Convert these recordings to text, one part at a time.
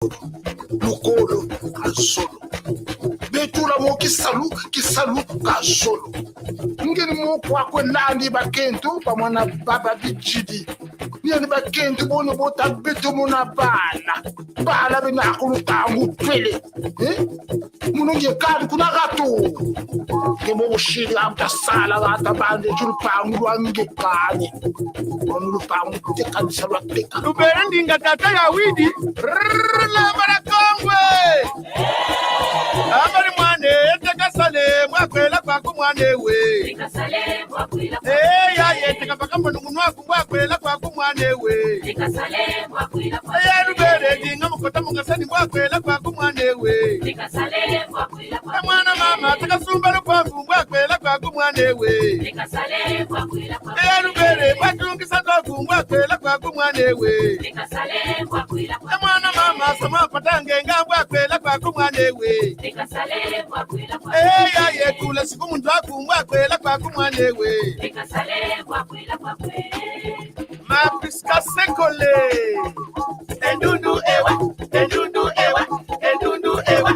Lukolo kasolo betula mo kisalu kasolo ngeni mo kwa kwelandi bakentu pamwana baba bijidi ni bakentu bono bota betu mona bala bena kulutangu pele munonge kadi kuna gato ke mo shiri amta sala gata bande julpangu wange kani onu pangu te kanisa lwa peka lubere ndinga tata ya widi la barakongwe amari mwane eteka sale mwakwela kwa kumwane we Nikasale mwakwila ya yeteka pakamba nungunwa kumwakwela kwa kumwane we Nikasale mwakwila ya lubere ndinga mukota mungasani mwakwela kwa kumwane we Nikasale mwakwila mwana mama takasumba lupambu mwakwela kwa kumwane we Nikasale mwakwila ya lubere patungisa toku mwakwela kwa kumwane we Nikasale mwakwila mwana mama sama patange ngambwa kwela kwa kumwane we Nikasale mwakwila ya yetula siku muntu akumbwa kwela kwa kumwane we Nikasale mwakwila mapiska sekole endundu ewa endundu ewa endundu ewa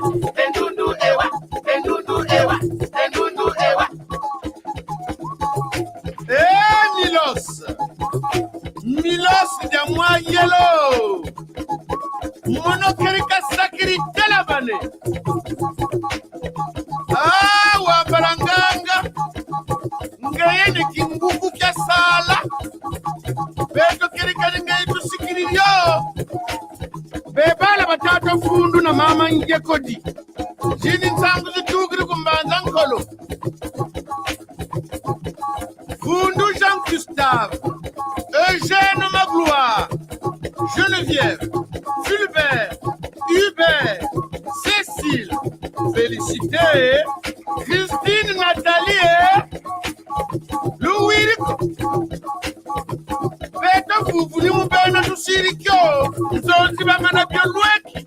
endundu ewa endundu ewa endundu ewa Milos de moi yellow monokerika sakiri telabane wa baranganga ngaye ni kinguku kya sala beto kirika ngaye tusikiriyo bebala batata fundu na mama nje kodi jini nsangu zitugiri kumbanza nkolo fundu Jean Gustave Eugène Magloire Geneviève Fulbert Hubert Cécile Félicité Christine Nathalie Louis Beto Fufuni Mubena Tusirikyo Nzonzi Bamana Biolweki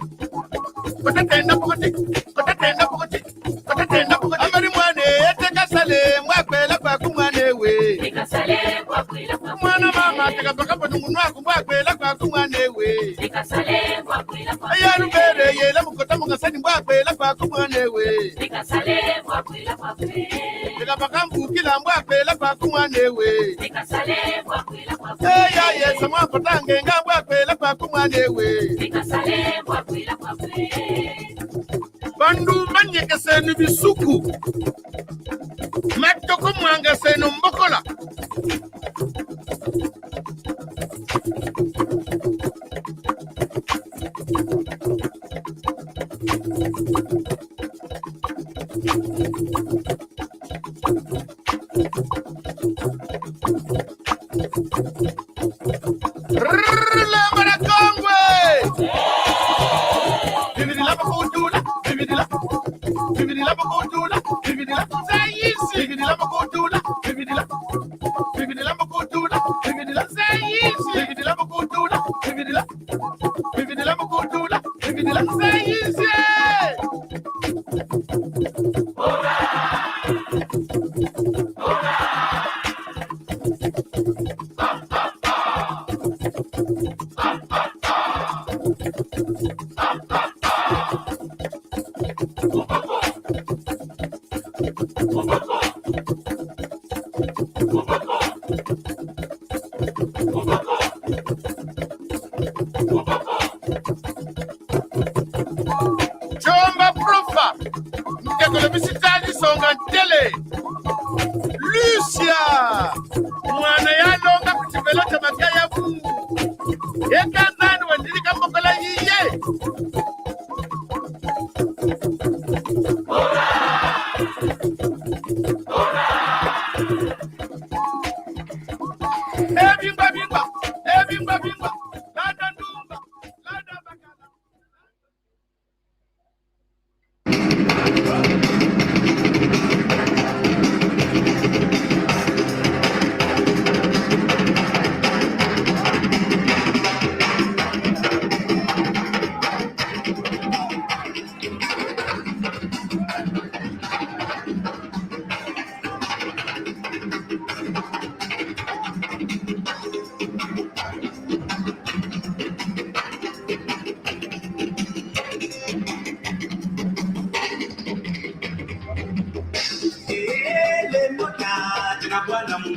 Kotatenda Pokoti Amari Mwane Eteka Sale Mwakwela kwa kumwane we Nikasale mwakwila mwana mama teka pakapa nungunwa kumwakwela kwa kumwane we Nikasale mwakwila ya lubere yela mukota mungasani mwakwela kwa kumwane we Nikasale mwakwila teka pakambu kila mwakwela kwa kumwane we Nikasale mwakwila ya yesa mwakotange nga mwakwela kwa kumwane we Nikasale mwakwila bandu banyeke senu bisuku matoko mwanga senu mbokola la barakongwe Vividila bakudula vividila bakudula vividila sayisi vividila bakudula vividila bakudula vividila sayisi vividila bakudula vividila bakudula vividila sayisi Chomba profa mtekole misitali songa tele Lucia mwana ya longa kuchivelo cha makaya fungu eka nani wandilika mbokola yiye bingwa lada ndumba lada bakala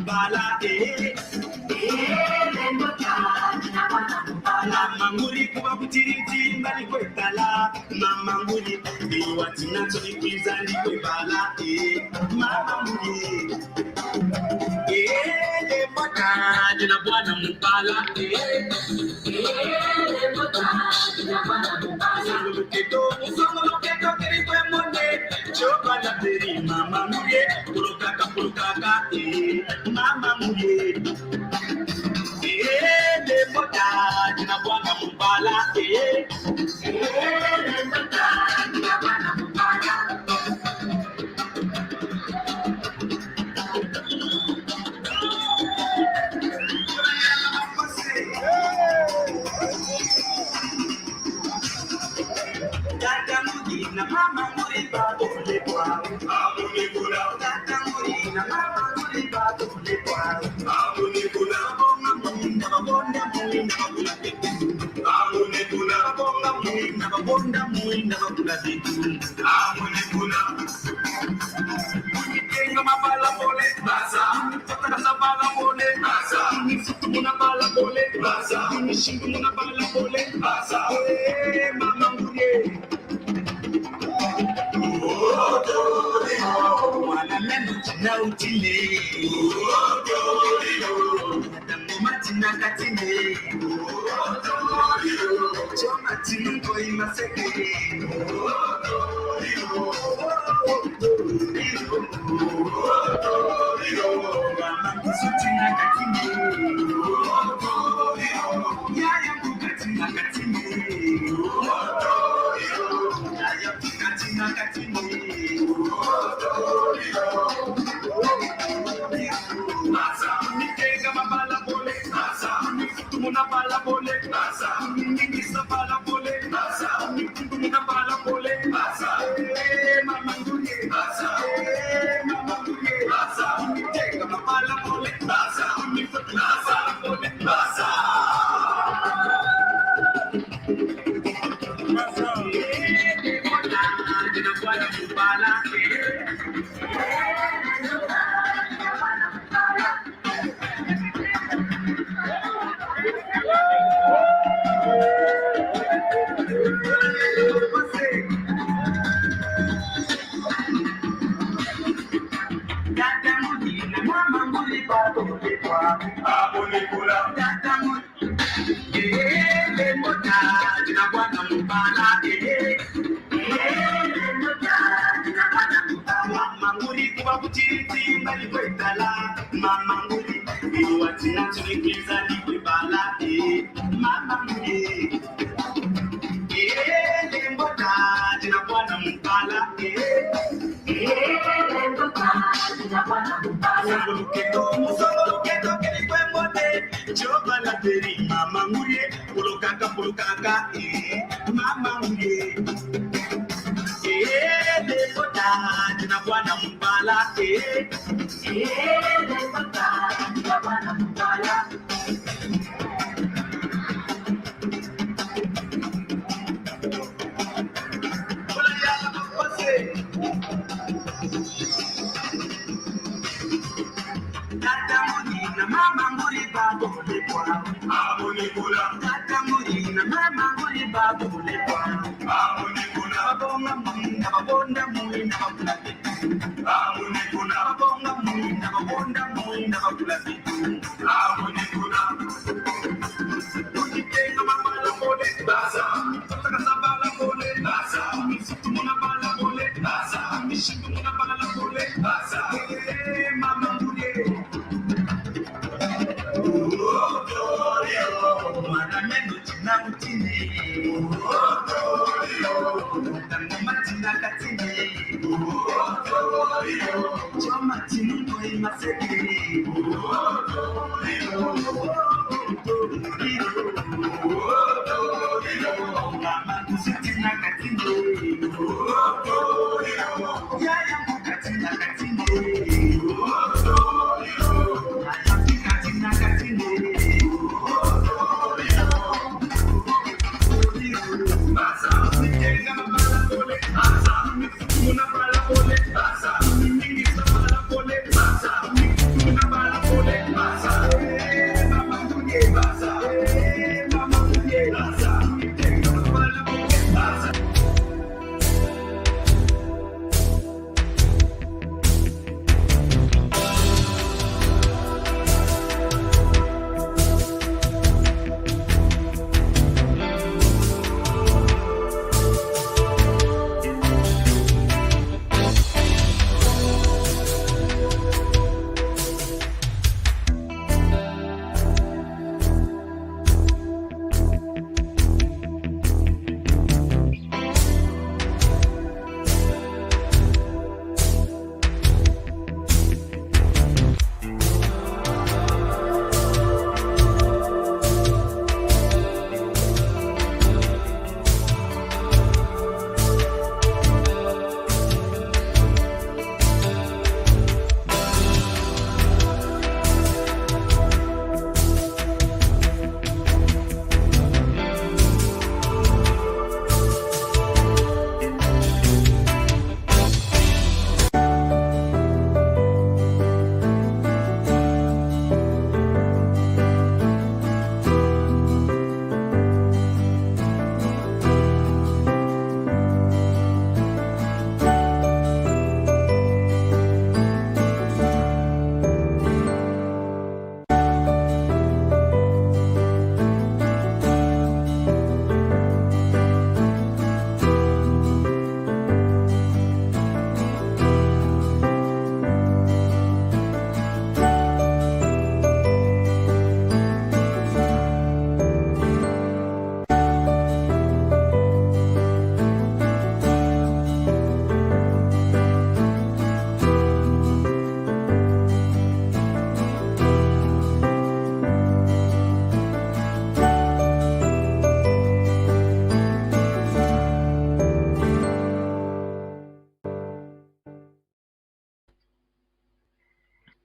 mbala Mamanguli kuba kutiriti mbali kwetala Mamanguli biwatina toni kwizali kwebala Mamanguli Lemota jina bwana mbala Luketo kiri kwe monde Chopa la peri Mamanguli Pulukaka Mamanguli Lemota jina bwana mbala na mama muriba tole kwa abune kula tata murina mama muriba tole kwa abune kula bonga munda bonda munda kula bitu abune kula bonga munda bonda munda kula bitu abune kula Tenga mabala pole basa tata sabala pole basa muna bala pole basa shingu muna bala pole basa mama muriye Wana mendo tina utile Nadamu matina katine Choma tinuko imaseke Mama kusutina katine Yaya kukatina katine Yaya kukatina katine Masa, Nikenga mabala bole, Masa, Nifutumuna bala bole, Masa, Ningisa bala bole, Masa, Nifutumuna bala bole, Masa, Mamangule, Masa, Mamangule, Masa, Nikenga mabala bole, Masa, Nifutumuna bala bole, Masa. Mamanguli, biwatina tulikiza likwebala Mamanguli, lembota jina bwana mbala Luketo kiri kwe monde Chopa la peri Mamanguli, pulukaka Mamanguli lembota jina bwana mbala Mama muri babu lekwa abune kula tata muri na mama muri babu lekwa abune kula babonga muri na babonda muri na babula bitu abune kula babonga muri na babonda muri na babula bitu abune kula Tenga mabala pole basa tata sabala pole basa muna bala pole basa mishingu muna bala pole basa mama muri Mana mendo tina utine Nadamu matina katine Choma tinuko imaseke Mama kusitina katine Yaya kukatina katine Una bala pole,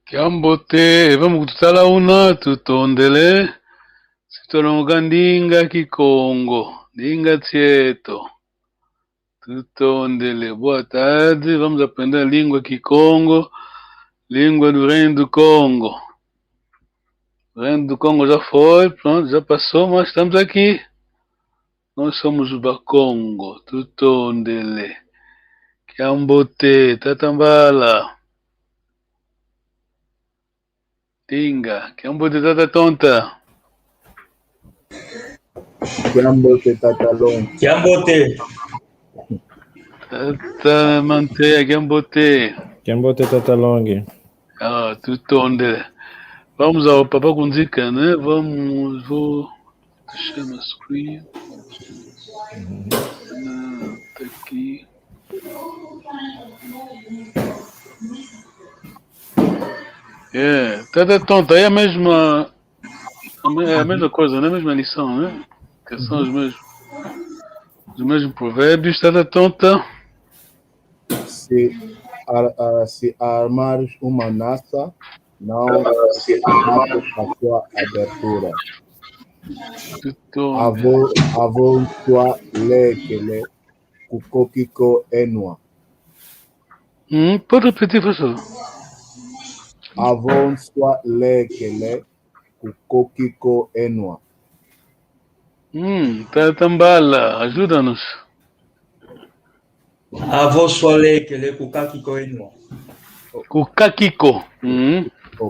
Kiambote, vamos kutala una tutondele. Sitolonga ndinga kikongo, ndinga tieto. Tutondele. Boa tarde, vamos aprender a língua Kikongo, língua do Reino do Congo. O Reino do Congo já foi, pronto, já passou, mas estamos aqui. Nós somos o Bakongo, Tutondele. Kiambote, Tatambala. Tinga, Kiambote, Tata Tonta. Kiambote Tatalon. Kiambote. Tata Manteia, Kiambote. Kiambote Tatalong. Ah, Tutondele. Vamos ao Papa com dica, né? Vou deixar no screen. Tá aqui. Tata Tonta, é a mesma coisa, né? A mesma lição, né? Que são os mesmos provérbios. Tata Tonta. Se armares uma nassa, não mata a sua abertura. Avô sua lekele, kukokiko enua. Pode repetir, professor? Avô sua lekele, kukokiko enua. Tatambala, ajuda-nos. Avô Soale, que ele Kukakiko Enua. Kukakiko.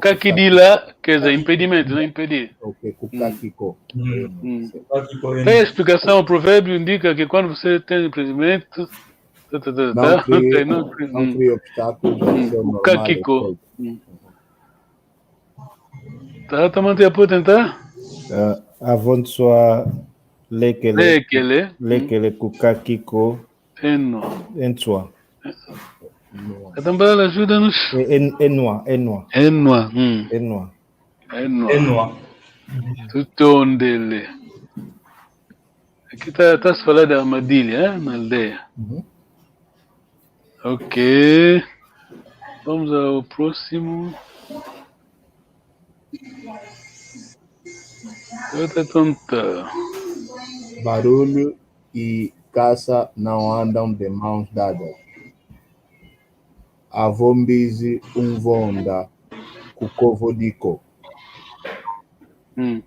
Kakidila, quer dizer, impedimento, não impedir. Ok, Kukakiko. Tem a explicação, o provérbio indica que quando você tem impedimento, não cria obstáculos. Kukakiko. Tá mantendo a tentar? Avô sua lekele kukakiko enua. Tambala, ajuda-nos. Enua. Tutondele. Aqui tá se falando da armadilha, na aldeia. Ok. Vamos ao próximo. Tonta. Barulho e caça não andam de mãos dadas. Avombizi vonda kukovodiko.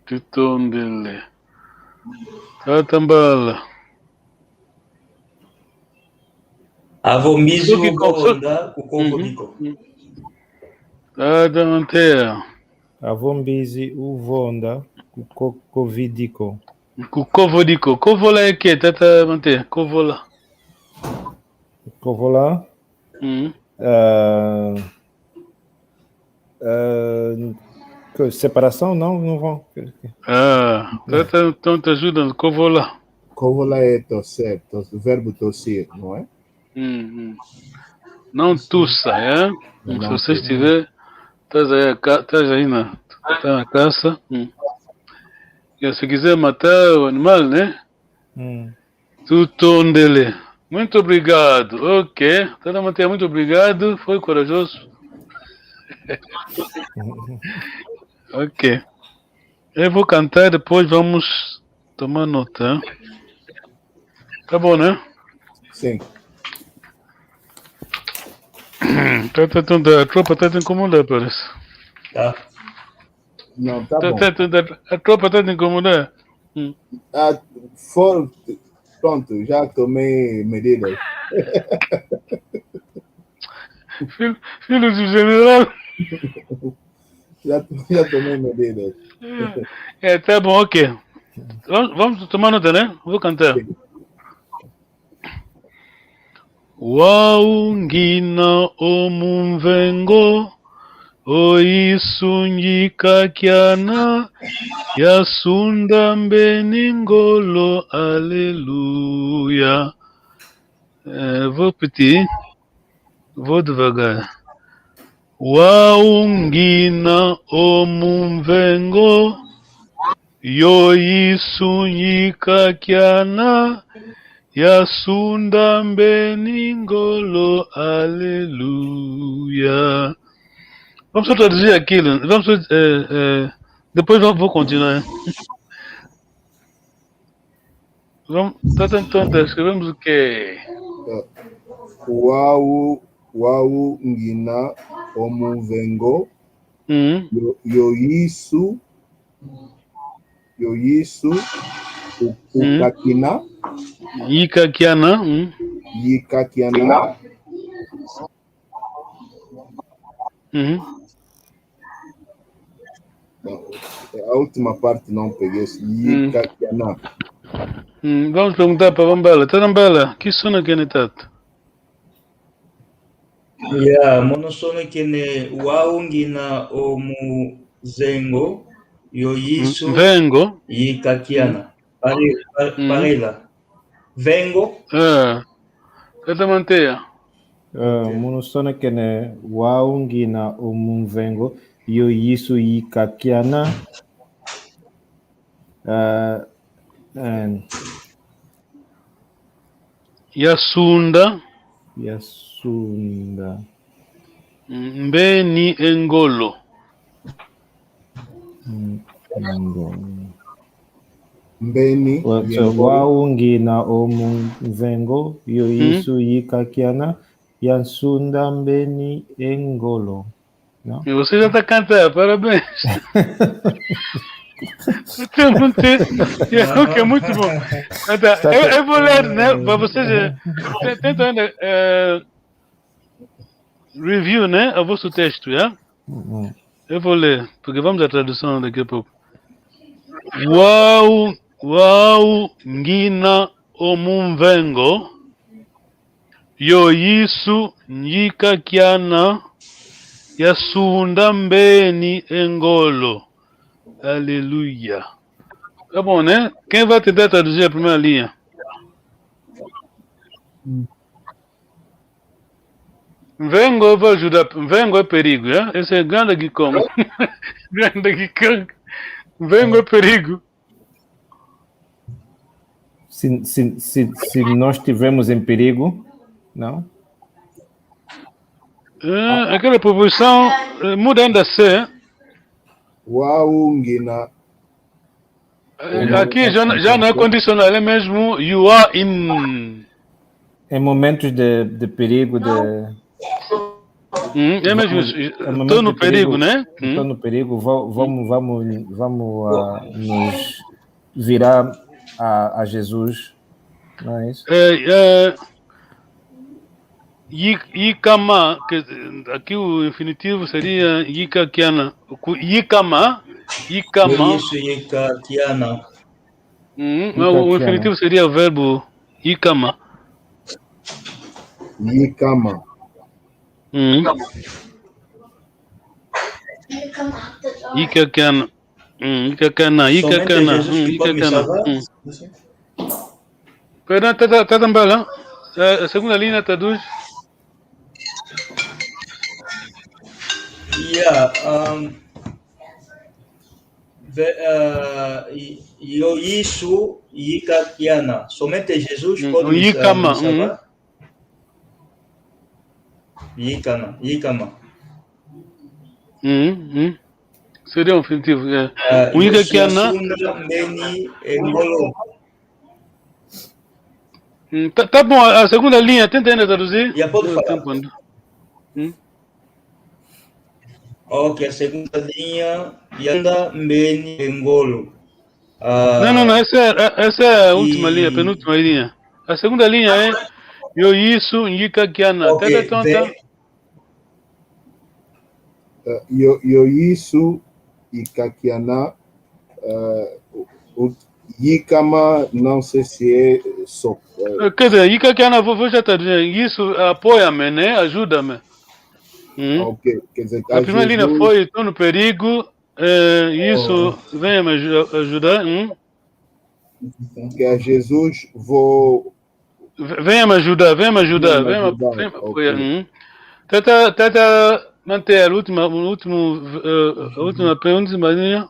Tutondele. Tatambala. Avombizi vonda kukovodiko. Tatamantea. Avombizi uvonda kukovidiko. Kukovodiko. Kovola é que? Tatamantea. Kovola. Kovola? Separação? Não vão. Então te ajudando. Kovola. Kovola é torcer, verbo torcer, não é? Não tussa, é? Se você estiver, estás aí na caça. E se quiser matar o animal, né? Tutondele. Muito obrigado. Ok. Tata Manteia, muito obrigado. Foi corajoso. Ok. Eu vou cantar, depois vamos tomar nota. Tá bom, né? Sim. A tropa tá te incomodando, parece. Tá. Não, tá bom. A tropa tá te incomodando. Pronto, já tomei medidas. Filho do general. Já tomei medidas. Tá bom, ok. Vamos tomar nota, né? Vou cantar. Waungina omumvengo oisungika kiana yasunda mbeningolo aleluia. Vou repetir. Vou devagar. Waungina omumvengo yoisunyika kiana yasunda mbeningolo aleluia. Vamos só traduzir aquilo. Vamos só, depois vou continuar. Vamos, então, escrevemos o quê? Wau ngina omuvengo yoyisu ukakina Yikakiana. yikakiana. A última parte não peguei. Yikakiana. Vamos perguntar para Vambela. Tarambela, que sono que é tato? Ya, monosono kene waungina omuzengo yoyisu Vengo. yikakiana. Parela. Vengo. Tata manteia. Monosono kene waungina omuvengo yoyisu yikakiana. Yasunda. Mbeni engolo. Mbeni waungina omuvengo yoyisu yikakiana yansunda mbeni engolo. Não? E você já está cantando, parabéns. Que é muito bom. Eu vou ler, né? Para vocês. Tenta ainda review, né? O vosso texto, já? Eu vou ler, porque vamos à tradução daqui a pouco. Uau, ngina omunvengo, yoyisu nyikakiana, yasunda mbeni engolo. Aleluia. Tá bom, né? Quem vai tentar traduzir a primeira linha? Vengo, eu vou ajudar. Vengo é perigo, né? Esse é grande aqui como. Grande aqui como. Vengo é perigo. Se nós estivermos em perigo, não? Aquela proposição muda ainda a ser. Waungina. Aqui já não é condicional, é mesmo you are in. Em momentos de perigo, é mesmo, estou no perigo, né? Estou no perigo, vamos nos virar a Jesus, não é isso? Yikama, aqui o infinitivo seria yikakiana. Yikama. Isso, yikakiana. O infinitivo seria o verbo yikama. Yikama. Yikakiana. Yikakana. Perdão, tá também lá. A segunda linha traduz. Yoyisu yikakiana. Somente Jesus pode Yikama. salvar. Yikama. Seria um infinitivo. O yikakiana. Tá bom, a segunda linha, tenta ainda traduzir. Já pode falar. Ok, a segunda linha, Yanda Mbeni Engolo. Não, essa é a última linha, a penúltima linha. A segunda linha é Yoyisu Yikakiana. Ok, Yoyisu Yikakiana. Yikama, não sei se é só. Quer dizer, Yikakiana, vou já traduzir. Isso apoia-me, né? Ajuda-me. Ok, quer dizer, a primeira linha foi estou no perigo, isso venha me ajudar. Que a Jesus vou. Venha me ajudar, venha me apoiar. Tenta manter a última pergunta, linha.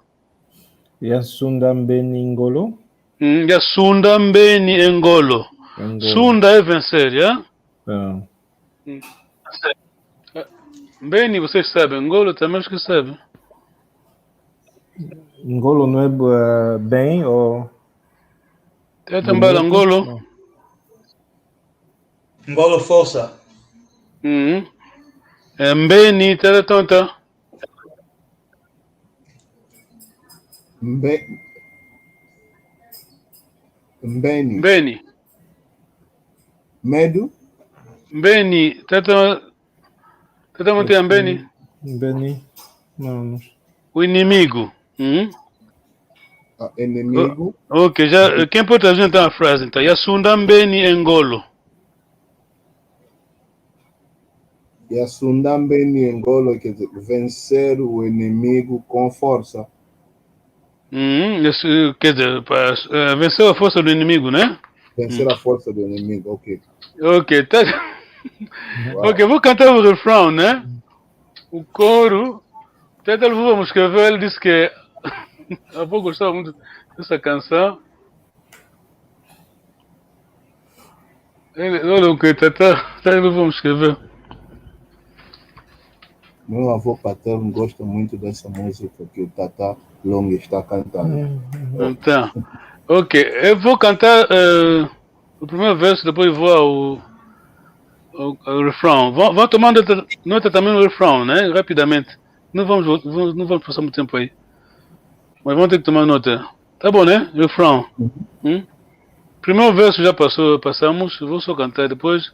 Yasunda mbeni engolo. Yasunda mbeni engolo. Sunda é vencer, já? Mbeni, vocês sabem. Ngolo também acho que sabe. Ngolo não é bem ou... Teta Mbala bonito? Ngolo. Não. Ngolo força. Mbeni, Teta Tonta. Mbeni. Mbeni. Medo? Mbeni, Teta Monteia Mbeni. Beni? Não. O inimigo. Inimigo? Ok, já, quem pode trazer então a frase? Então, Yasunda Mbeni Ngolo. Yasunda Mbeni Ngolo, quer dizer, vencer o inimigo com força. Quer dizer, venceu a força do inimigo, né? Vencer a força do inimigo, ok. Ok, tá. Uau. Ok, vou cantar o refrão, né? O coro. Até vamos escrever, ele disse que eu vou gostar muito dessa canção. Olha o que vamos escrever. Meu avô paterno gosta muito dessa música que o Tata Long está cantando. Então, ok, eu vou cantar o primeiro verso, depois vou ao refrão. Vão tomando nota também no refrão, né? Rapidamente. Não vamos passar muito tempo aí. Mas vamos ter que tomar nota. Tá bom, né? Refrão. Primeiro verso já passamos. Vou só cantar depois.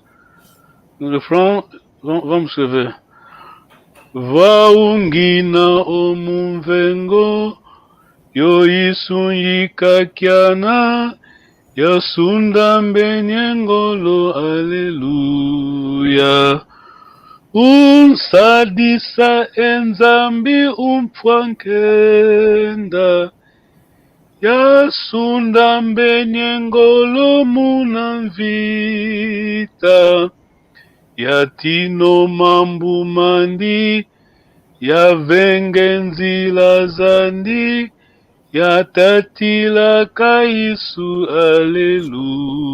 No refrão, vamos escrever. Vaungina omumvengo yoisunyika kiana yasunda mbenyengolo aleluya. Sadisa enzambi umpwankenda yasunda mbenyengolo munamvita yatino mambu mandi yavengenzila zandi yatatila kaisu aleluya.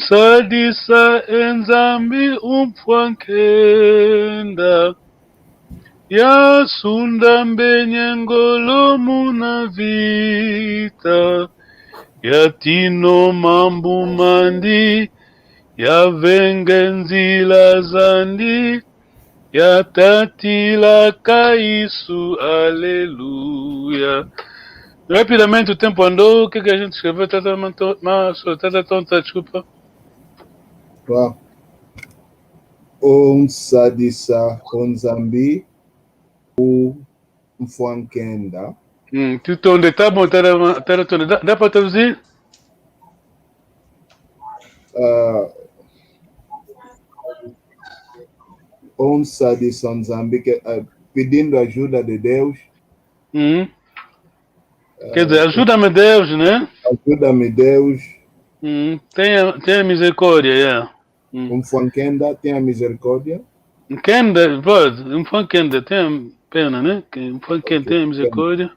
Sadisa enzambi umpwankenda yasunda mbenyengolo munavita yatino mambu mandi yavengenzila zandi yatatila kaisu aleluya. Rapidamente o tempo andou. O que a gente escreveu? Tata Tonta, desculpa. Sadisa onzambi umfwankenda. Onde tá bom? Dá para traduzir? Sadisa onzambi, pedindo ajuda de Deus. Quer dizer, ajuda-me Deus, né? Ajuda-me Deus. Tenha misericórdia, yeah. Umfwankenda, tenha misericórdia. Kenda, pode. Umfwankenda, tenha pena, né? Umfwankenda, tenha misericórdia.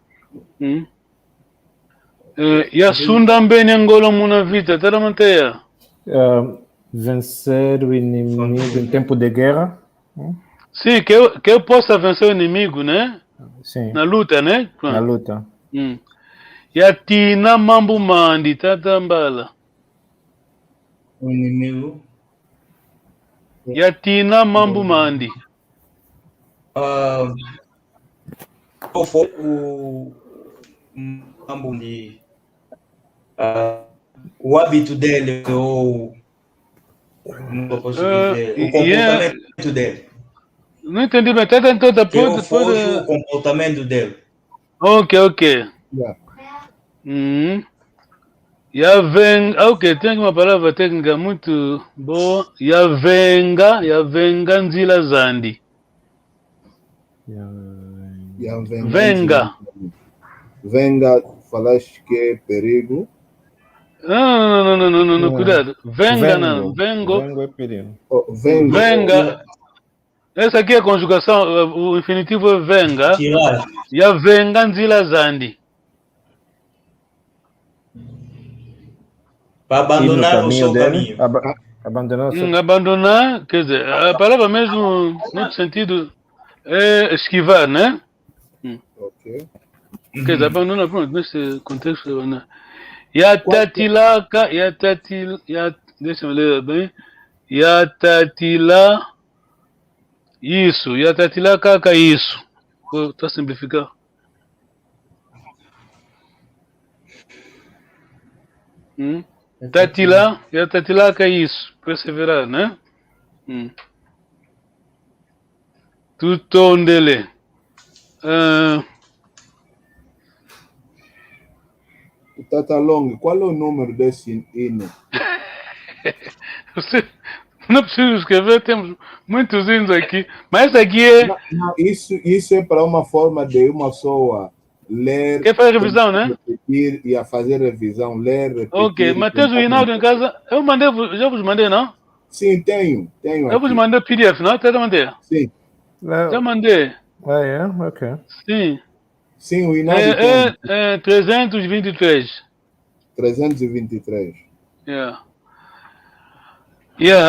Yasunda mbenyengolo munavita, tá na manteia. Vencer o inimigo em tempo de guerra. Sim, que eu possa vencer o inimigo, né? Sim. Na luta, né? Na luta. Yatina mambu mandi, Tata Mbala. O inimigo. Yatina mambu mandi. Qual foi o mambo de o hábito dele ou não posso dizer, o comportamento dele? Não entendi bem, Tata toda Qual foi o comportamento dele? Ok. Ok, tem uma palavra técnica muito boa. Yavenga nzila zandi. Venga, falaste que é perigo. Não, cuidado. Vengo é perigo. Venga. Essa aqui é a conjugação, o infinitivo é venga. Yavenga nzila zandi. Para abandonar o seu caminho. Abandonar. Abandonar, quer dizer, a palavra mesmo, no outro sentido, é esquivar, né? Ok. Quer dizer, abandonar, pronto, nesse contexto, abandonar. Yatatilaka, deixa eu ler bem. Yatatila, isso, yatatilaka, isso. Vou simplificar. Tatila, yatatilaka, isso. Perseverar, né? Tutondele. Tata Long, qual é o número desse hino? Você não precisa escrever, temos muitos hinos aqui. Mas esse aqui é. Não, isso é para uma forma de uma pessoa ler. Quer fazer revisão, né? Repetir e a fazer revisão, ler, repetir. Ok, mas tens o Rinaldo em casa? Eu mandei, já vos mandei, não? Sim, tenho. Eu vos mandei PDF, não? Até mandei. Sim. Já mandei. Ok. Sim. Sim, o Rinaldo é 323. 323.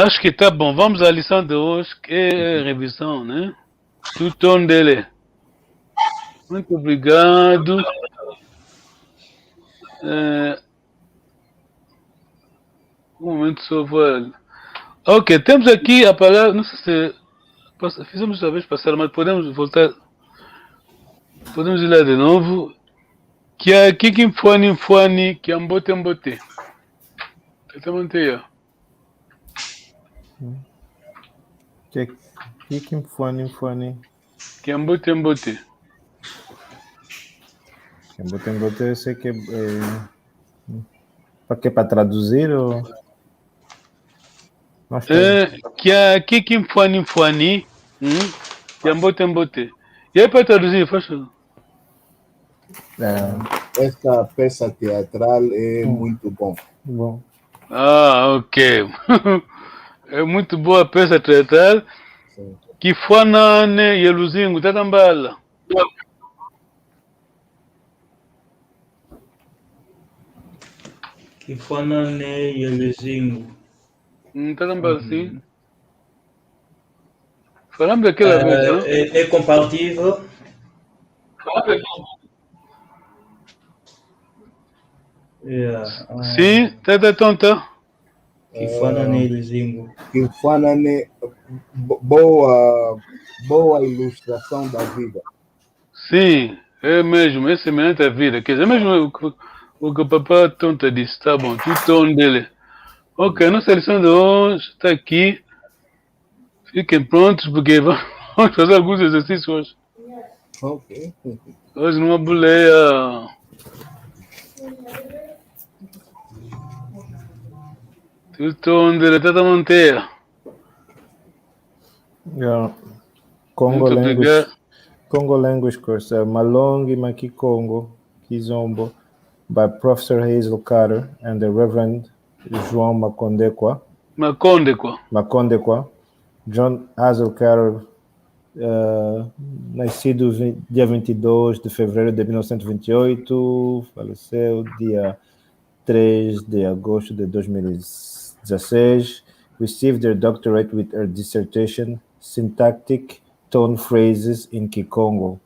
Acho que tá bom. Vamos à lição de hoje, que é revisão, né? Tutondele. Muito obrigado. Um momento só vou. Ok, temos aqui a palavra. Não sei se fizemos uma vez passada, mas podemos voltar. Podemos ir lá de novo. Que é Kikimfuani, que é Mbote. Tenta manter. Kikimfuani. Que é Mbote. Mbote, eu sei que para quê? Para traduzir ou? Que é Kikimfuani, que é Mbote. E aí para traduzir, faz favor. Esta peça teatral é muito bom. Ok. É muito boa a peça teatral. Kifanane Yeluzingu, Tatambala. Kifanane Yeluzingu. Tatambala, sim. Falamos daquela vez, não? É compatível. Sim, tá tonta. Kifanane Yeluzingu. Kifanane, boa ilustração da vida. Sim, é mesmo, é semelhante à vida. Quer dizer, é mesmo o que o papai tonta disse, tá bom, tudo dele. Ok, nossa lição de hoje está aqui. Fiquem prontos, porque vamos fazer alguns exercícios hoje. Ok. Hoje numa boleia. Tudo onde ele está a manter. Congo language course, Malongi Maki Congo, Kizombo, by Professor Hazel Carter and the Reverend João Macondekwa. John Hazel Carter, nascido dia 22 de fevereiro de 1928, faleceu dia 3 de agosto de 2016, received their doctorate with her dissertation, Syntactic Tone Phrases in Kikongo.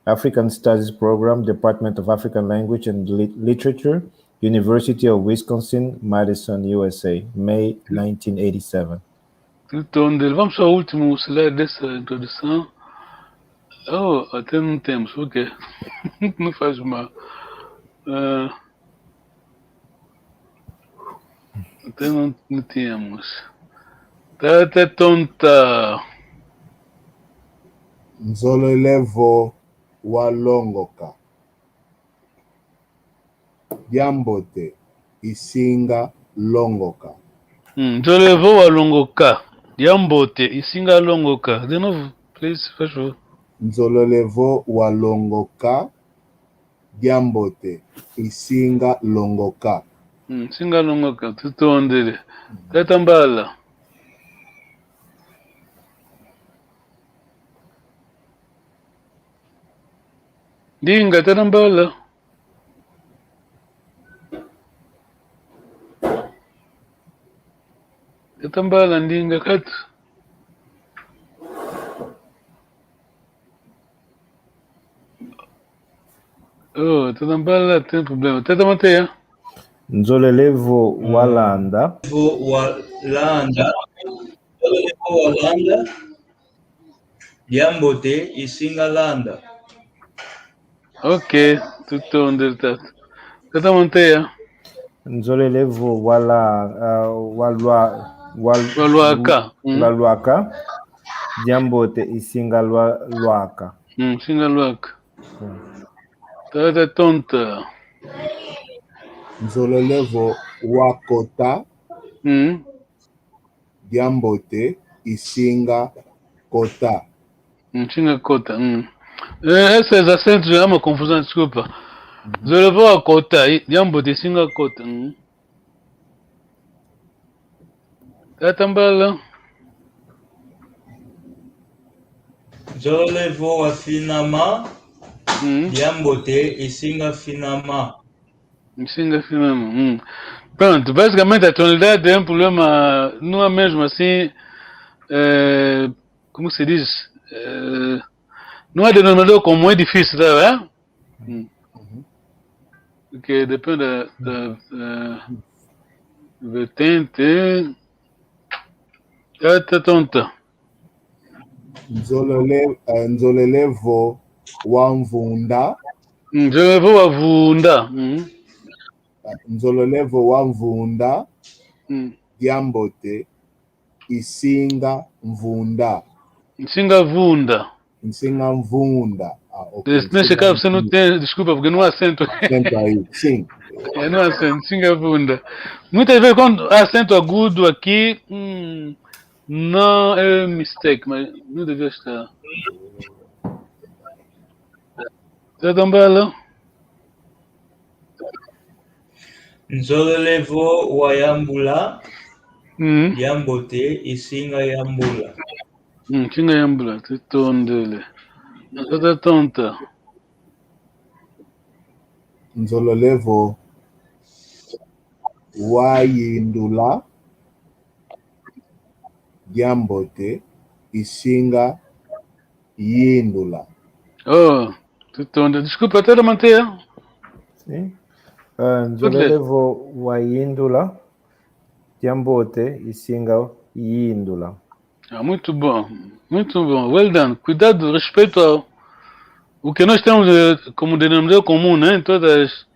African Studies Program, Department of African Language and Literature, University of Wisconsin-Madison, USA, May 1987. Então, vamos ao último slide dessa introdução. Até não temos, ok. Não faz mal. Até não temos. Tá até tonta. Nzolo levo walongoka. Diambote isinga longoka. Nzolo levo walongoka. Diambote isinga longoka. De novo, please, faz favor. Nzolo levo walongoka. Diambote isinga longoka. Singa longoka, tutondele. Tatambala. Dinga, tatambala. Eu também lá ndinga kat. Oh, tu também lá tem problema. Até também tem. Nzolelevo Walanda. Walanda. Nzolelevo Walanda. Diambote e Singalanda. Ok, tudo onde tá. Até também tem. Nzolelevo Waluaka. Waluaka. Diambote e Singaluaka. Singaluaka. Tá tonta. Nzolelevo Wakota, Diambote e Singa Kota. Singa Kota. Esses acentos é uma confusão, desculpa. Nzolelevo Wakota, Diambote e Singa Kota. Tá também lá. Nzolelevo Afinama. Diambote e Singa Finama. Singa Finama. Pronto, basicamente a tonalidade é um problema, não é mesmo assim, como se diz, não é denominador comum, é difícil, tá vendo? Porque depende da vertente, tá tonta. Nzolelevo Wamvunda. Nzolelevo Wavunda. Nzolelevo Wamvunda. Diambote e Singa Mvunda. Singa Vunda. Singa Mvunda. Okay. Nesse caso você não tem, desculpa, porque não há acento. Acento aí, sim. Não há acento, Singa Vunda. Muitas vezes quando há acento agudo aqui, não é mistake, mas não devia estar. Tá também lá? Nzolelevo Wayambula. Diambote e Singa Yambula. Singa Yambula, tu tondele. Tá tonta. Nzolelevo Wayindula. Diambote e Singa Yindula. Oh, tu tonta. Desculpa, até da manter. Sim. Nzolelevo Wayindula. Diambote e Singa Yindula. Muito bom, muito bom. Well done. Cuidado, respeito ao o que nós temos como denominador comum, né? Em todas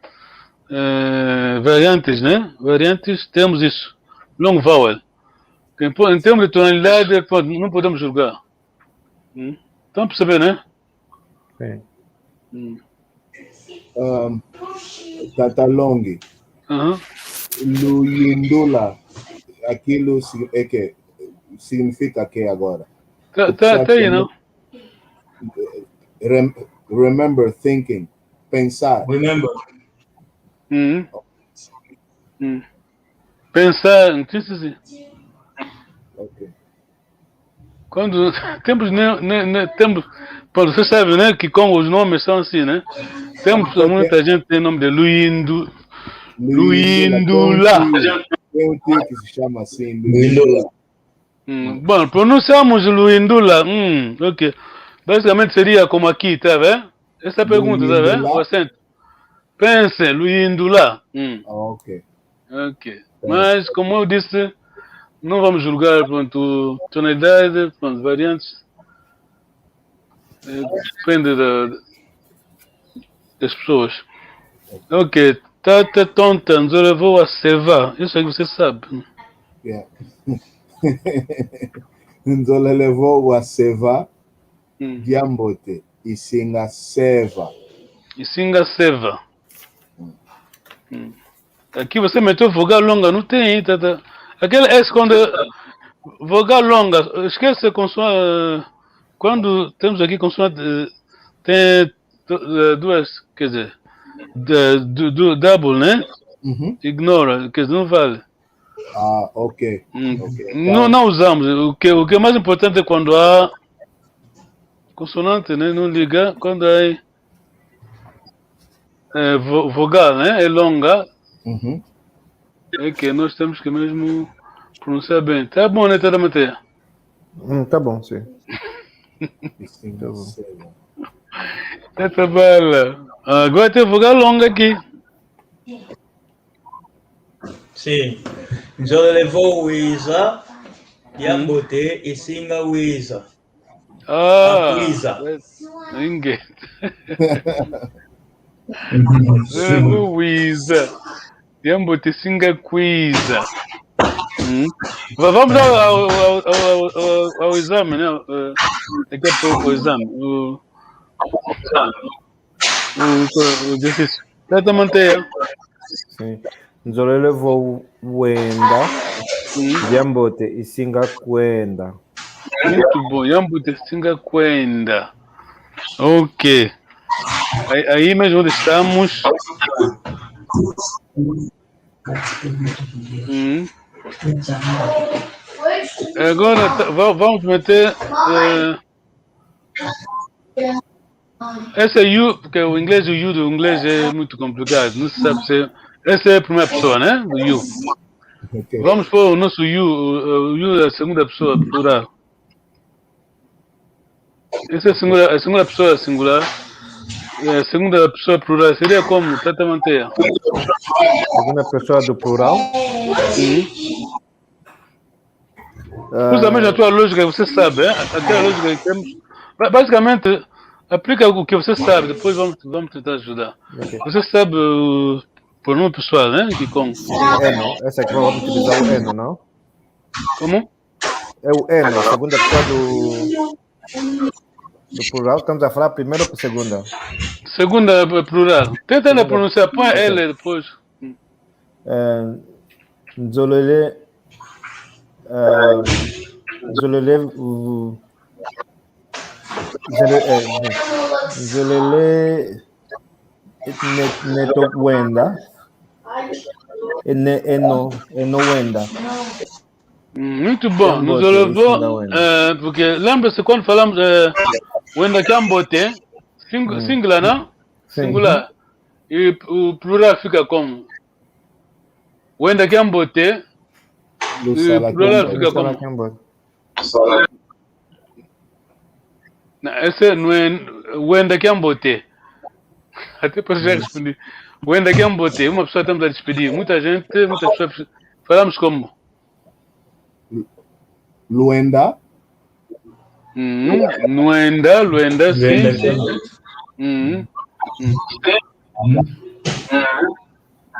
as variantes, né? Variantes, temos isso. Long vowel. Em termos de tonalidade, não podemos julgar. Estão a perceber, né? Sim. Tata Long. Luyindula. Aquilo é que significa que agora? Tá aí, não? Remember thinking. Pensar. Remember. Pensar, não sei se. Ok. Quando temos, temos, você sabe, né, que como os nomes são assim, né? Temos muita gente tem nome de Luindula. Tem um tio que se chama assim, Luindula. Bom, pronunciamos Luindula. Ok. Basicamente seria como aqui, tá vendo? Essa pergunta, tá vendo? O acento. Pense, Luindula. Ok. Ok. Mas, como eu disse, não vamos julgar, pronto, tonalidade, pronto, variantes. Depende das pessoas. Ok. Tata tonta, nos levou a Seva. Isso aí você sabe. Yeah. Nzolelevo a Seva. Diambote e Singa Seva. E Singa Seva. Aqui você meteu vogal longa, não tem, tata. Aquele S quando vogal longa, esquece a consoante. Quando temos aqui consoante, tem duas, quer dizer, double, né? Ignora, quer dizer, não vale. Ok. Não usamos. O que é mais importante é quando há consonante, né? Não liga, quando há vogal, né? É longa. É que nós temos que mesmo Pronunciar bem. Tá bom, né, Tata Mateia? Tá bom, sim. Tata Bala. Agora tem vogal longa aqui. Sim. Nzolo levou o Isa, Yambote e Singa o Isa. Isa. Ninguém. Luísa. Yambote Singa Quiza. Vamos ao exame, né? Daqui a pouco o exame. O exercício. Tata Mateia. Sim. Nzolo levou Wenda, Yambote e Singa Kwenda. Muito bom. Yambote Singa Kwenda. Ok. Aí mesmo onde estamos. Agora vamos meter. Essa é you, porque o inglês do inglês é muito complicado. Não se sabe se. Essa é a primeira pessoa, né? Do you. Okay. Vamos pôr o nosso you. O you é a segunda pessoa plural. Essa é a segunda pessoa singular. A segunda pessoa plural seria como? Tata Mateia. Segunda pessoa do plural. Usa mesmo a tua lógica, você sabe, é? Aquela lógica que temos. Basicamente, aplica o que você sabe, depois vamos tentar ajudar. Okay. Você sabe o pronome pessoal, né? Que como? Eno. Essa aqui vamos utilizar o Eno, não? Como? É o Eno, segunda pessoa do plural. Estamos a falar primeiro ou segunda? Segunda plural. Tenta ainda pronunciar, põe L depois. Nzolele. Nzolele. Nzolele. Neto Wenda. Eno Wenda. Muito bom. Nos levou, porque lembra-se quando falamos Wenda Kambote, singular, não? Singular. E o plural fica como? Wenda Kambote, e o plural fica como? Esse não é Wenda Kambote. Até para já responder. Wenda Kambote, uma pessoa estamos a despedir. Muitas pessoas falamos como? Luenda. Luenda, sim.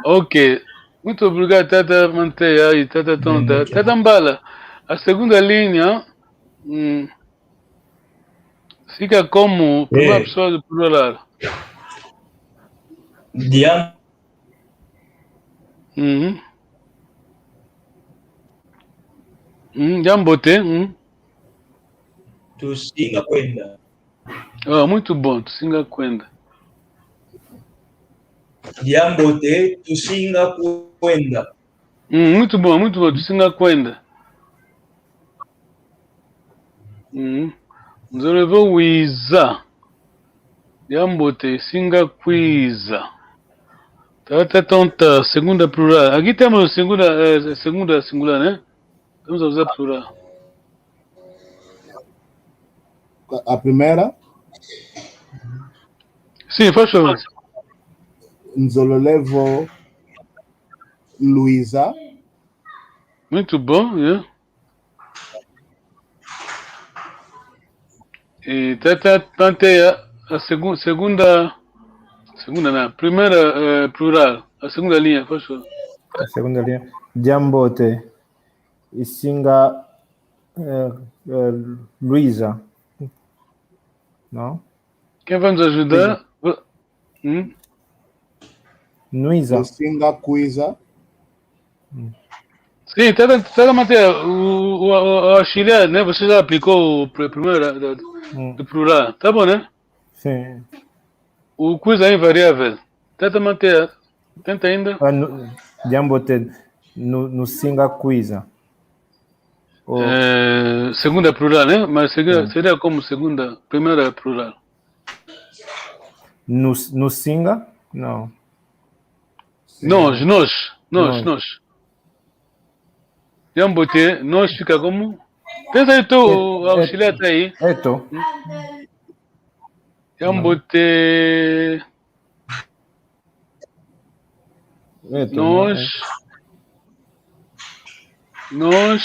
Ok. Muito obrigado, Tata Manteia e Tata Tonta. Tata Mbala, a segunda linha fica como primeira pessoa do plural. Jambote. Tu Singa Kwenda. Muito bom, tu Singa Kwenda. Yambote, tu Singa Kwenda. Muito bom, tu Singa Kwenda. Nos levou o Isa. Yambote, Singa Quiza. Tata Tonta, segunda plural. Aqui temos segunda singular, né? Vamos usar plural. A primeira? Sim, faz favor. Nzolo levou Luísa. Muito bom, né? E Tata Tanteia, a segunda não, primeira plural, a segunda linha, faz favor. A segunda linha. Jambote e Singa Luísa. Não? Quem vai nos ajudar? Nuisa. Singa Quiza. Sim, Tata Mateia, o auxiliar, né? Você já aplicou o primeiro do plural, tá bom, né? Sim. O quiz é invariável. Tenta manter. Tenta ainda. Jambote no Singa Quiza. Segunda plural, né? Mas seria como primeira plural. No Singa? Não. Nós. Yambote, nós fica como? Pensa aí, tu, auxiliar tá aí. Eto. Yambote, nós,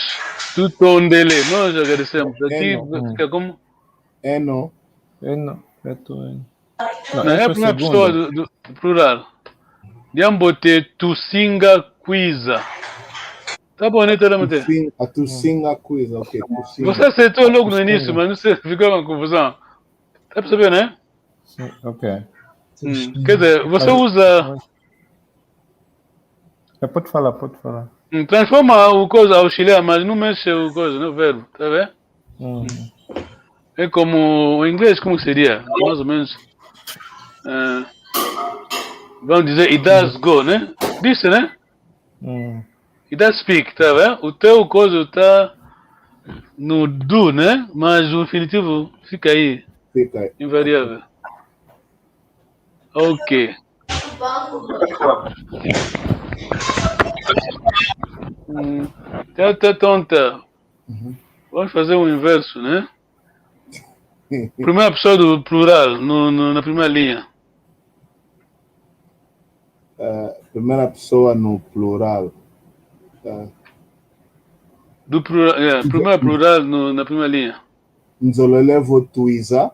tutondele, nós agradecemos. Aqui fica como? Eno. Eto. Não, é a primeira pessoa do plural. Yambote, tusinga quiza. Tá bom, né, Taramate? A tusinga quiza, ok. Você aceitou logo no início, mas não sei, ficou uma confusão. Tá percebendo, né? Sim, ok. Quer dizer, você usa... Pode falar. Transforma o coisa auxiliar, mas não mexe o coisa, no verbo, tá vendo? É como o inglês, como seria? Mais ou menos. Vamos dizer, it does go, né? Disse, né? It does speak, tá vendo? O teu coisa tá no do, né? Mas o infinitivo fica aí. Invariável. Ok. Tá tonta. Vamos fazer o inverso, né? Primeira pessoa do plural, na primeira linha. Primeira pessoa no plural. Do plural, primeira plural na primeira linha. Nzolelevo tuiza.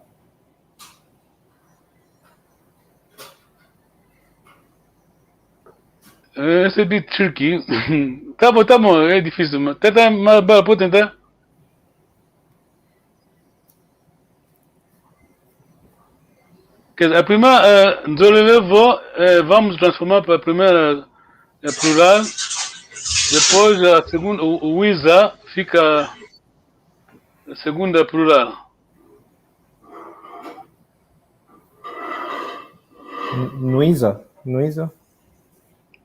Esse é bit tricky. Tá bom, é difícil. Mas tenta, pode tentar. Quer dizer, a primeira, vamos transformar para a primeira plural. Depois a segunda, o Isa fica a segunda plural. Nuisa.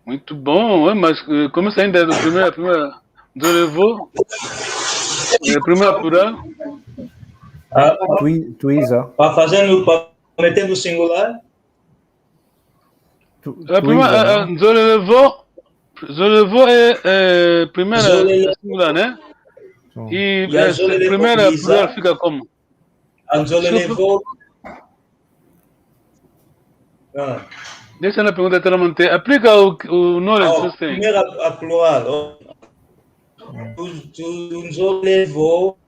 Muito bom, mas começa ainda da primeira levou a primeira plural. Tuisa. Para meter no singular. A primeira levou é primeira singular, né? E a primeira plural fica como? Levou. Deixa na pergunta até manter. Aplica o knowledge que você tem. Primeira a plural. Tu levou.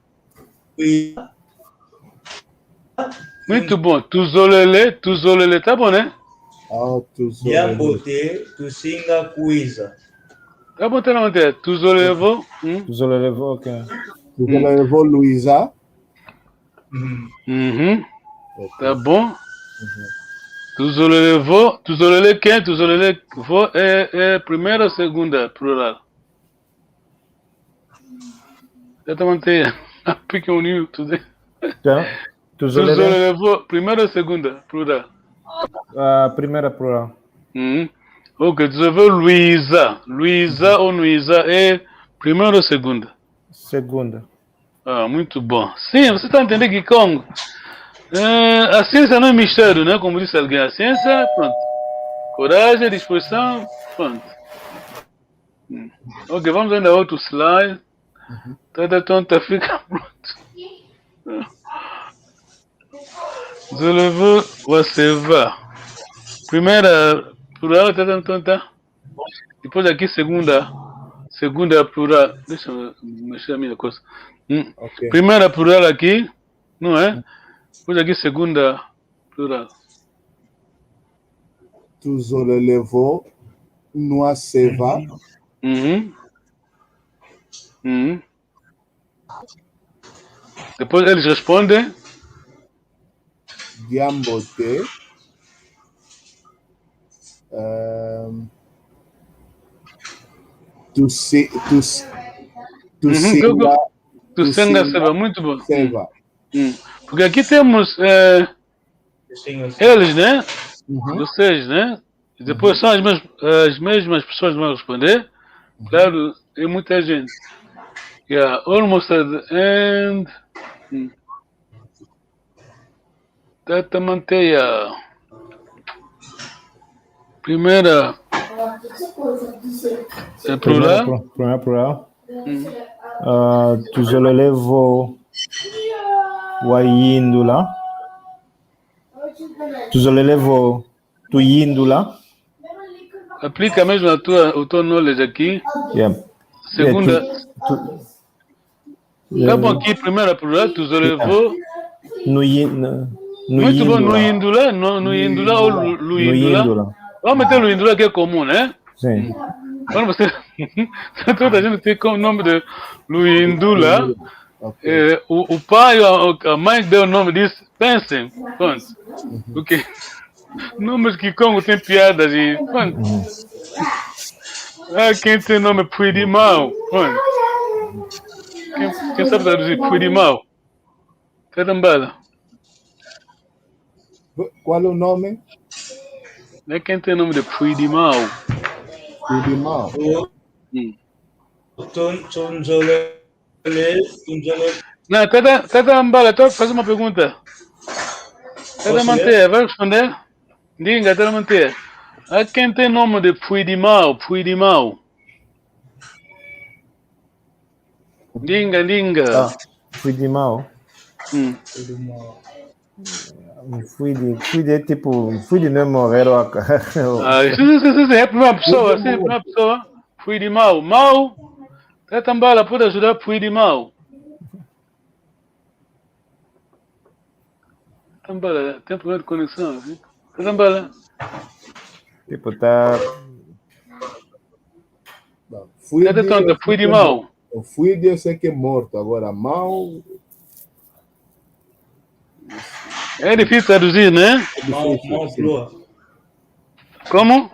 Muito bom. Tuzolele, tá bom, né? Yambote, tu singa cuisa. Tá bom, até manter. Tuzolelevo, ok. Tuzolelevo Luisa. Tá bom. Tuzolele quem? Tuzolelevo é primeira ou segunda plural? Já tá mantendo. Pick on you today. Tuzolelevo primeira ou segunda plural? Primeira plural. Ok, tuzolelevo Luisa. Luisa ou Luisa é primeira ou segunda? Segunda. Muito bom. Sim, você tá entendendo que Congo? A ciência não é mistério, né? Como disse alguém, a ciência, pronto. Coragem, disposição, pronto. Ok, vamos ainda a outro slide. Toda tonta fica pronto. Zolevou, você vá. Primeira plural, toda tonta. Depois aqui, segunda plural. Deixa eu mexer a minha coisa. Okay. Primeira plural aqui, não é? Depois aqui, segunda plural. Tuzolelevo, nua seva. Depois eles respondem. Diambote. Tusenga seva, muito bom. Seva. Porque aqui temos eles, né? Vocês, né? E depois são as mesmas pessoas que vão responder. Claro, é muita gente. Yeah, almost at the end. Tata manteia. Primeira. É plural? Primeira plural. Tuzolele vo waindula. Tuzolele vo tuindula. Aplica mesmo o teu knowledge aqui. Yeah. Segunda. Tá bom aqui, primeira plural, tuzolele vo. Muito bom, no indula ou luindula. Vamos meter luindula que é comum, né? Sim. Quando você toda a gente tem como nome de luindula, o pai ou a mãe deu o nome disso, pensem, pronto. Porque nomes que Congo tem piadas e pronto. Quem tem nome Puidimau, pronto. Quem sabe traduzir Puidimau? Carambala. Qual é o nome? É quem tem nome de Puidimau. Puidimau. Não, Tata Mbala, estou a fazer uma pergunta. Tata Manteia, vai responder? Diga, Tata Manteia. Quem tem nome de Puidimau? Diga. Puidimau. Fui de tipo, fui de não morrer. Isso é a primeira pessoa, Fui de mal. Tata Mbala pode ajudar, fui de mal. Tata Mbala, tem problema de conexão, viu? Tata Mbala. Tipo, tá. Fui de mal. O fui de eu sei que é morto, agora mal. É difícil traduzir, né? Como?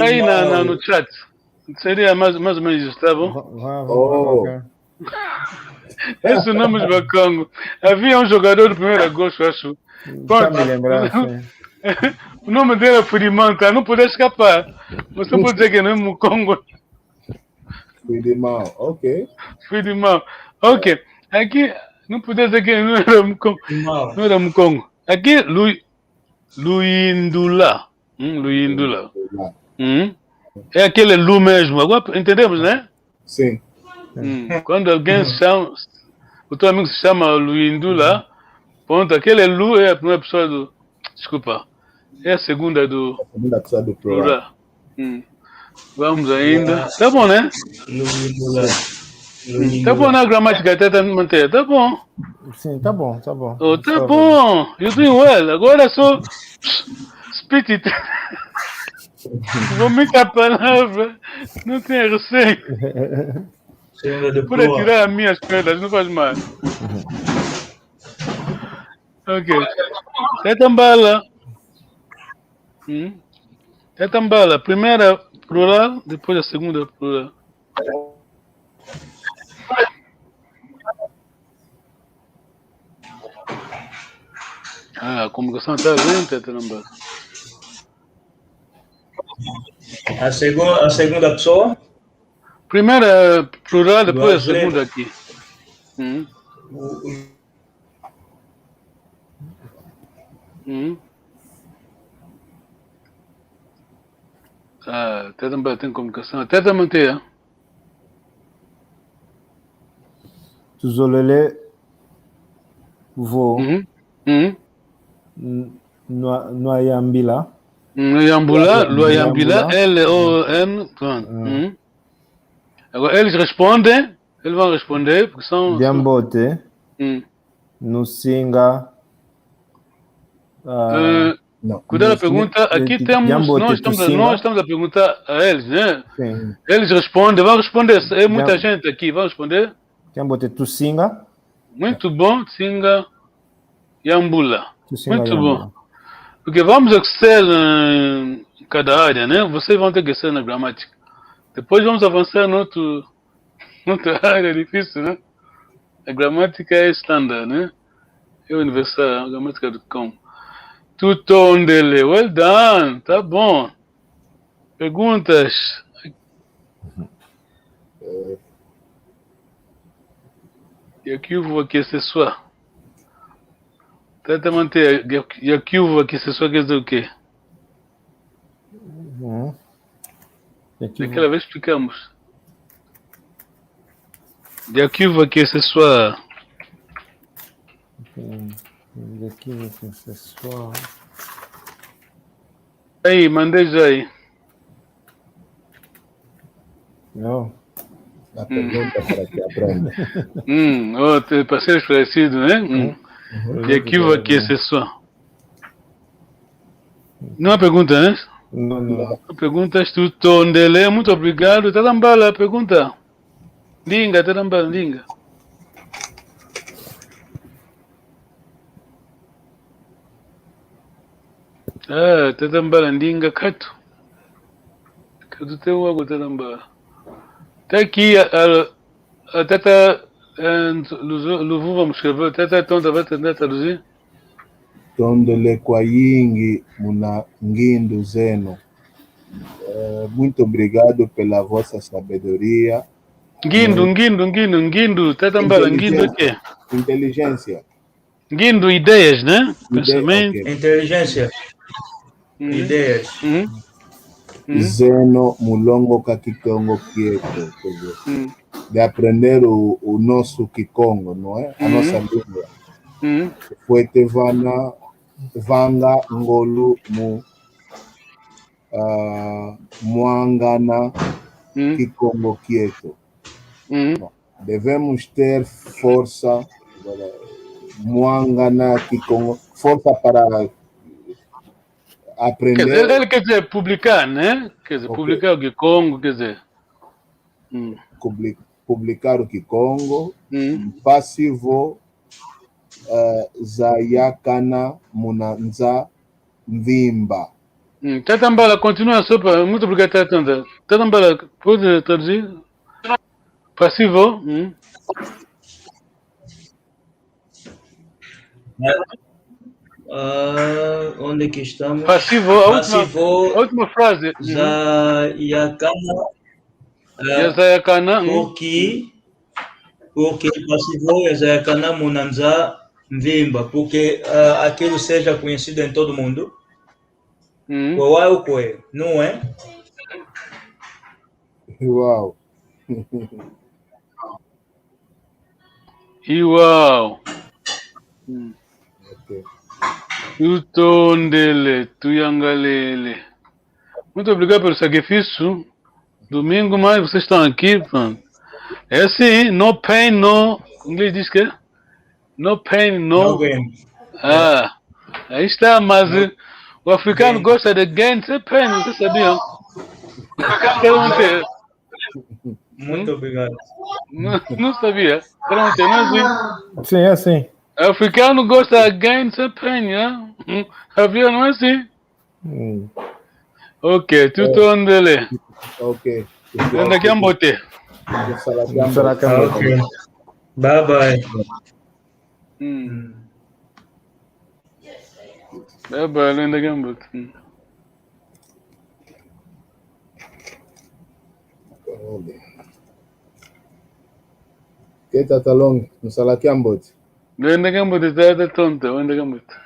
Aí no chat. Seria mais ou menos isso, tá bom? Esse nome de Bacongo. Havia um jogador do 1º de agosto, acho. Pode me lembrar, o nome dele é Furimanta, não podia escapar. Você pode dizer que não é Mukongo. Fuidimau, ok. Fuidimau, ok. Aqui, não podia dizer que não era Mukongo. Não era Mukongo. Aqui, Luindula. Luindula. É aquele Lu mesmo. Agora entendemos, né? Sim. Quando alguém se chama, o teu amigo se chama Luindula, ponto, aquele Lu é a primeira pessoa do. Desculpa. É a segunda do. A segunda pessoa do plural. Vamos ainda. Tá bom, né? Tá bom na gramática até manter. Tá bom. Sim, tá bom. Oh, tá bom. You're doing well. Agora só. Spit it. Vomita a palavra. Não tem receio. Pode tirar as minhas pedras, não faz mal. Ok. Tata Mbala. Tata Mbala. Primeira plural, depois a segunda plural. A comunicação está lenta, Tata Mbala. A segunda pessoa? Primeira plural, depois a segunda aqui. Tata Mbala tem comunicação. Tata Manteia. Tuzolele vo no ayambila. Luayambila, L-O-N. Agora eles respondem, eles vão responder, porque são. Diambote. No Singa. Cuidado a pergunta, aqui temos. Nós estamos a perguntar a eles, né? Sim. Eles respondem, vão responder. É muita gente aqui, vão responder. Diambote tu Singa. Muito bom, Singa. Yambula. Muito Yambula. bom. Porque vamos crescer em cada área, né? Vocês vão ter que crescer na gramática. Depois vamos avançar noutra área difícil, né? A gramática é estándar, né? É universal, a gramática do cão. Tutondele, well done, tá bom. Perguntas? E aqui eu vou aquecer sua. Tenta manter. E aqui eu vou aquecer sua, quer dizer o quê? Daquela vez explicamos. De equívoco sexual. De equívoco sexual. Aí, mandei já aí. Não. A pergunta para que aprenda. Para ser esclarecido, né? De equívoco sexual. Não é pergunta, né? Não. A pergunta é tu Tondele, muito obrigado. Tarambala, a pergunta. Linga, Tarambala, linga. Tarambala, linga, cato. Cato teu água, Tarambala. Tá aqui, a tata, Luvu, vamos escrever, tata Tonda vai tentar traduzir. Tondele kwa yingi muna ngindo zeno. Muito obrigado pela vossa sabedoria. Ngindo, Tarambala, ngindo o quê? Inteligência. Ngindo, ideias, né? Pensamento. Okay. Inteligência. Ideias. Zeno mulongo ka Kikongo quieto. De aprender o nosso Kikongo, não é? A nossa língua. Foi Tevana, Vanga, Ngolu, Muangana, Kikongo quieto. Devemos ter força, Muangana, Kikongo, força para aprender. Quer dizer, ele quer dizer publicar, né? Quer dizer, publicar o Kikongo, quer dizer. Publicar o Kikongo, passivo, Zayakana, Munanza, Mvimba. Tarambala, continua só para. Muito obrigado, Tatanda. Tarambala, pode traduzir? Passivo? Onde que estamos? Passivo, a última frase. Zayakana. Porque passivo Zayakana Munanza Mvimba, porque aquilo seja conhecido em todo mundo. Qual é o que? Não é? Uau! Uau! Okay. Tondele, Tuyangalele. Muito obrigado pelo sacrifício. Domingo mais vocês estão aqui. É assim, no pain, no. Em inglês diz que? No pain, no. Aí está, mas o africano gosta de gain sem pain, vocês sabiam? Muito obrigado. Não sabia? Não é assim? Sim, é assim. O africano gosta de gain sem pain, né? Havia, não é assim? Ok, tu Tondele. Ok. Onde é que eu botei? Ok. Bye bye. Bye bye, onde é que eu botei? Que tatalong, no Salakiambot. Onde é que eu botei? Tá tonta, onde é que eu botei?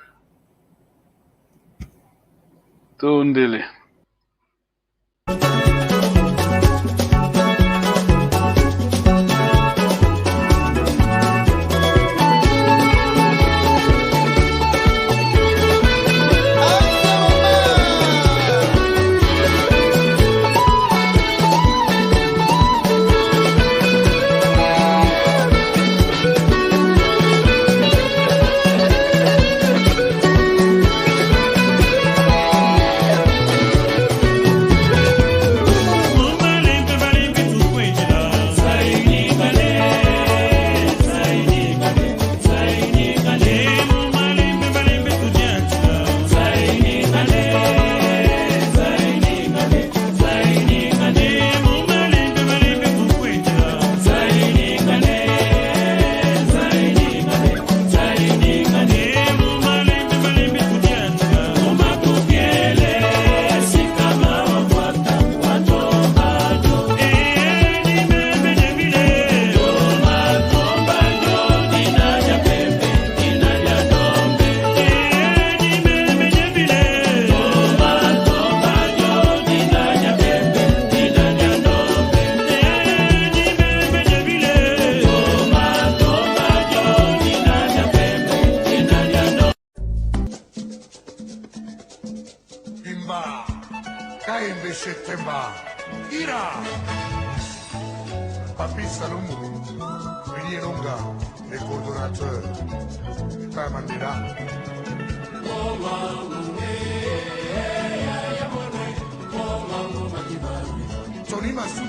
Tondele. Temba, Ira, Papi Salomou, Willy Longa, les coordonnateurs, Père Mandela. Tony Massou.